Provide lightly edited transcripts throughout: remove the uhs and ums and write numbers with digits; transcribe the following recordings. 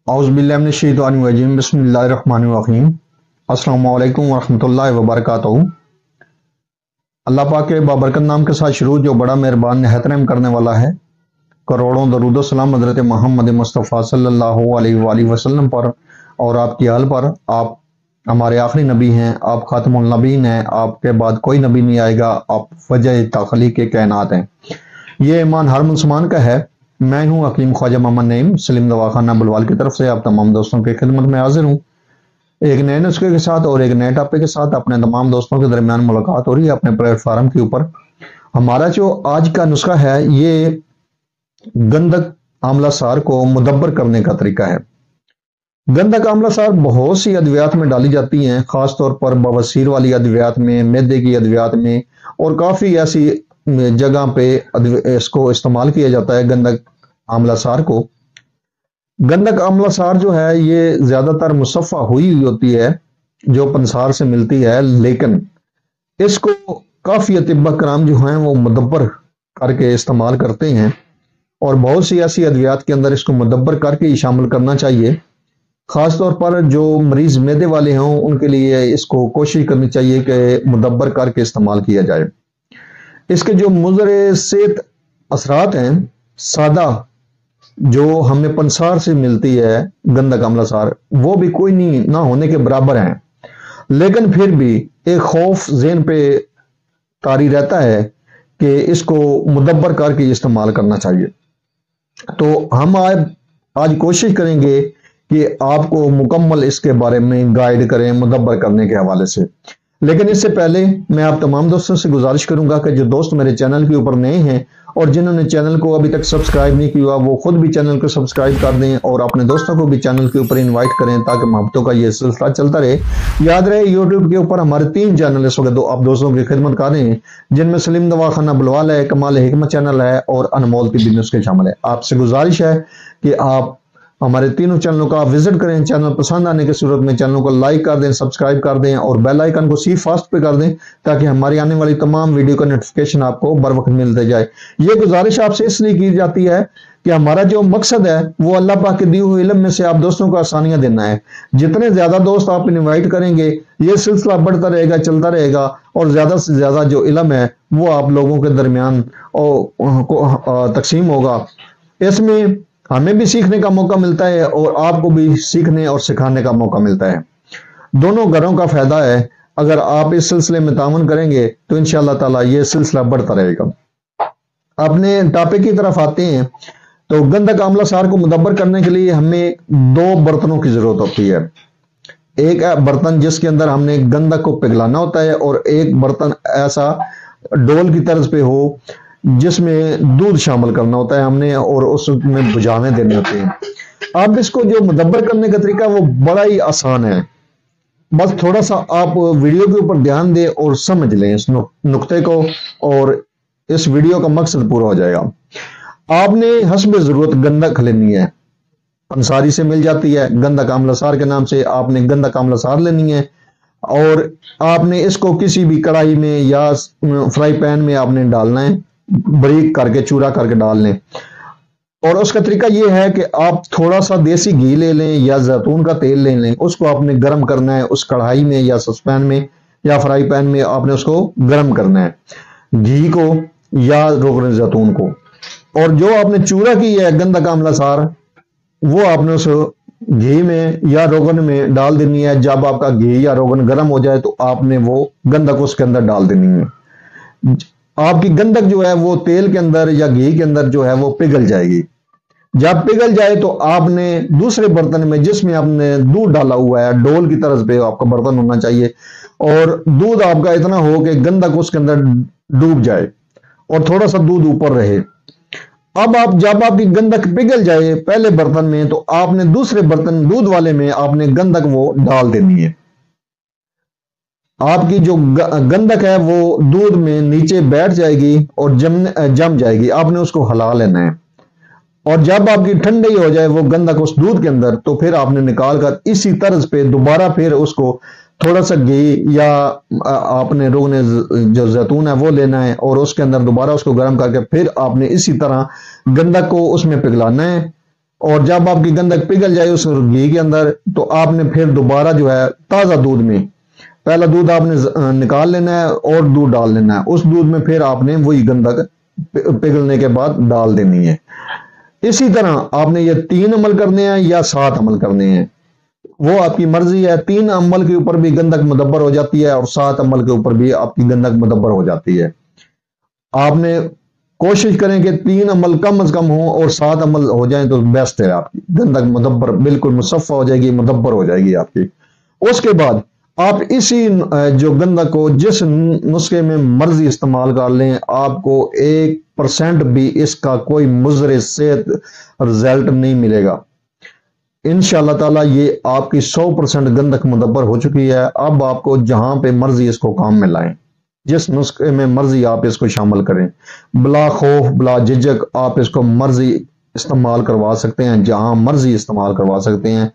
औज़ुबिल्लाहि बिस्मिल्लाहिर्रहमानिर्रहीम। अस्सलामु अलैकुम वरहमतुल्लाहि वबरकातुहू। अल्लाह पाक के बाबरकत नाम के साथ शुरू जो बड़ा मेहरबान निहायत रहम करने वाला है। करोड़ों दरूद सलाम हज़रत मोहम्मद मुस्तफ़ा सल्लल्लाहु अलैहि वसल्लम पर और आपकी आल पर। आप हमारे आखिरी नबी हैं, आप खातमुल नबीन हैं, आपके बाद कोई नबी नहीं आएगा, आप वजह तखलीक के कायनात हैं। ये ईमान हर मुसलमान का है। मैं हूँ हकीम ख्वाजा मोहम्मद नईम सलीम दवाखाना बुलवाल की तरफ से आप तमाम दोस्तों की खिदमत में हाजिर हूँ, एक नए नुस्खे के साथ और एक नए टॉपिक के साथ। अपने तमाम दोस्तों के दरमियान मुलाकात हो रही है अपने प्लेटफार्म के ऊपर। हमारा जो आज का नुस्खा है ये गंधक आंवला सार को मुदब्बर करने का तरीका है। गंधक आंवला सार बहुत सी अद्वियात में डाली जाती हैं, खासतौर पर बवासीर वाली अद्वियात में, मैदे की अद्वियात में और काफ़ी ऐसी जगह पे इसको इस्तेमाल किया जाता है गंधक आंवला सार को। गंधक आंवला सार जो है ये ज़्यादातर मुसफ़ा हुई होती है जो पंसार से मिलती है, लेकिन इसको काफ़ी अतिब्बा कराम जो हैं वो मुदब्बर करके इस्तेमाल करते हैं और बहुत सी ऐसी अद्वियात के अंदर इसको मुदब्बर करके ही शामिल करना चाहिए। ख़ासतौर पर जो मरीज़ मैदे वाले हों उनके लिए इसको कोशिश करनी चाहिए कि मुदब्बर करके इस्तेमाल किया जाए। इसके जो मुज़र सेहत असरात हैं, सादा जो हमें पंसार से मिलती है गंधक आंवला सार, वो भी कोई नहीं ना होने के बराबर हैं, लेकिन फिर भी एक खौफ ज़हन पे तारी रहता है कि इसको मुदब्बर करके इस्तेमाल करना चाहिए। तो हम आज कोशिश करेंगे कि आपको मुकम्मल इसके बारे में गाइड करें मुदब्बर करने के हवाले से। लेकिन इससे पहले मैं आप तमाम दोस्तों से गुजारिश करूंगा कि जो दोस्त मेरे चैनल के ऊपर नए हैं और जिन्होंने चैनल को अभी तक सब्सक्राइब नहीं किया वो खुद भी चैनल को सब्सक्राइब कर दें और अपने दोस्तों को भी चैनल के ऊपर इनवाइट करें ताकि मोहब्बतों का ये सिलसिला चलता रहे। याद रहे यूट्यूब के ऊपर हमारे 3 चैनल इस वक्त आप दोस्तों की खिदमत कर रहे हैं, जिनमें सलीम दवाखाना बुलवाल है, कमाल हिकमत चैनल है और अनमोल की नुस्खे शामिल है। आपसे गुजारिश है कि आप हमारे तीनों चैनलों का विजिट करें। चैनल पसंद आने की सूरत में चैनल को लाइक कर दें, सब्सक्राइब कर दें और बेल आइकन को सी फास्ट पे कर दें ताकि हमारी आने वाली तमाम वीडियो का नोटिफिकेशन आपको बर वक्त मिलते जाए। ये गुजारिश आपसे इसलिए की जाती है कि हमारा जो मकसद है वो अल्लाह पाक के दिए हुए इल्म में से आप दोस्तों को आसानियां देना है। जितने ज्यादा दोस्त आप इनवाइट करेंगे ये सिलसिला बढ़ता रहेगा, चलता रहेगा और ज्यादा से ज्यादा जो इल्म है वो आप लोगों के दरमियान तकसीम होगा। इसमें हमें भी सीखने का मौका मिलता है और आपको भी सीखने और सिखाने का मौका मिलता है। दोनों घरों का फायदा है। अगर आप इस सिलसिले में तावन करेंगे तो इंशाअल्लाह ताला ये सिलसिला बढ़ता रहेगा। अपने टॉपिक की तरफ आते हैं तो गंधक आंवला सार को मुदब्बर करने के लिए हमें 2 बर्तनों की जरूरत होती है। एक बर्तन जिसके अंदर हमने गंधक को पिघलाना होता है और एक बर्तन ऐसा डोल की तर्ज पे हो जिसमें दूध शामिल करना होता है हमने और उसमें बुझाने देने होते हैं। अब इसको जो मुदब्बर करने का तरीका वो बड़ा ही आसान है, बस थोड़ा सा आप वीडियो के ऊपर ध्यान दें और समझ लें इस नुक्ते को और इस वीडियो का मकसद पूरा हो जाएगा। आपने हस्ब जरूरत गंधक लेनी है, पंसारी से मिल जाती है गंधक आंवला सार के नाम से। आपने गंधक आंवला सार लेनी है और आपने इसको किसी भी कढ़ाई में या फ्राई पैन में आपने डालना है, बारीक करके चूरा करके डाल लें। और उसका तरीका यह है कि आप थोड़ा सा देसी घी ले लें या जैतून का तेल ले लें, उसको आपने गर्म करना है उस कढ़ाई में या सस्पैन में या फ्राई पैन में आपने उसको गर्म करना है, घी को या रोगन जैतून को। और जो आपने चूरा की है गंधक आंवला सार वो आपने उस घी में या रोगन में डाल देनी है। जब आपका घी या रोगन गर्म हो जाए तो आपने वो गंधक उसके अंदर डाल देनी है। आपकी गंधक जो है वो तेल के अंदर या घी के अंदर जो है वो पिघल जाएगी। जब पिघल जाए तो आपने दूसरे बर्तन में जिसमें आपने दूध डाला हुआ है, डोल की तरह पे आपका बर्तन होना चाहिए और दूध आपका इतना हो कि गंधक उसके अंदर डूब जाए और थोड़ा सा दूध ऊपर रहे। अब जब आपकी गंधक पिघल जाए पहले बर्तन में तो आपने दूसरे बर्तन दूध वाले में आपने गंधक वो डाल देनी है। आपकी जो गंधक है वो दूध में नीचे बैठ जाएगी और जम जाएगी। आपने उसको हिला लेना है और जब आपकी ठंडी हो जाए वो गंधक उस दूध के अंदर तो फिर आपने निकाल कर इसी तर्ज पे दोबारा फिर उसको थोड़ा सा घी या आपने रोगने जो जैतून है वो लेना है और उसके अंदर दोबारा उसको गर्म करके फिर आपने इसी तरह गंधक को उसमें पिघलाना है اور جب آپ کی گندک پگھل جائے اس گھی کے اندر تو آپ نے پھر دوبارہ جو ہے تازہ دودھ میں پہلا دودھ آپ نے نکال لینا ہے اور دودھ ڈال لینا ہے، اس دودھ میں پھر آپ نے وہی گندک پگھلنے کے بعد ڈال دینی ہے۔ اسی طرح آپ نے یہ 3 عمل کرنے ہیں یا 7 عمل کرنے ہیں، وہ آپ کی مرضی ہے۔ 3 عمل کے اوپر بھی گندک مدبر ہو جاتی ہے اور 7 عمل کے اوپر بھی آپ کی گندک مدبر ہو جاتی ہے۔ آپ نے کوشش کریں کہ 3 عمل کم از کم ہوں اور 7 عمل ہو جائیں تو بیسٹ ہے، آپ کی گندک مدبر بالکل مصفہ ہو جائے گی، مدبر ہو جائے گی آپ کی۔ اس کے بعد آپ اسی جو گندک کو جس نسخے میں مرضی استعمال کر لیں، آپ کو 1% بھی اس کا کوئی مضر صحت رزلٹ نہیں ملے گا۔ انشاءاللہ تعالی یہ آپ کی 100% گندک مدبر ہو چکی ہے۔ اب آپ کو جہاں پہ مرضی اس کو کام میں لائیں، جس نسخے میں مرضی آپ اس کو شامل کریں، بلا خوف بلا جھجک آپ اس کو مرضی استعمال کروا سکتے ہیں، جہاں مرضی استعمال کروا سکتے ہیں۔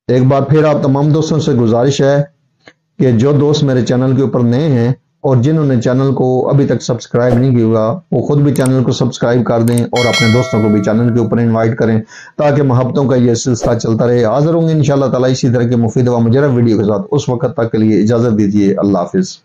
ایک بار پھر آپ تمام دوستوں سے گزارش ہے کہ جو دوست میرے چینل کے اوپر نئے ہیں اور جنہوں نے چینل کو ابھی تک سبسکرائب نہیں کیا وہ خود بھی چینل کو سبسکرائب کر دیں اور اپنے دوستوں کو بھی چینل کے اوپر انوائٹ کریں تاکہ محبتوں کا یہ سلسلہ چلتا رہے۔ حاضر ہوں گے انشاءاللہ تعالی اسی طرح کے مفید و مجرب ویڈیو کے ساتھ، اس وقت تک کے لیے اجازت دیجیے، اللہ حافظ۔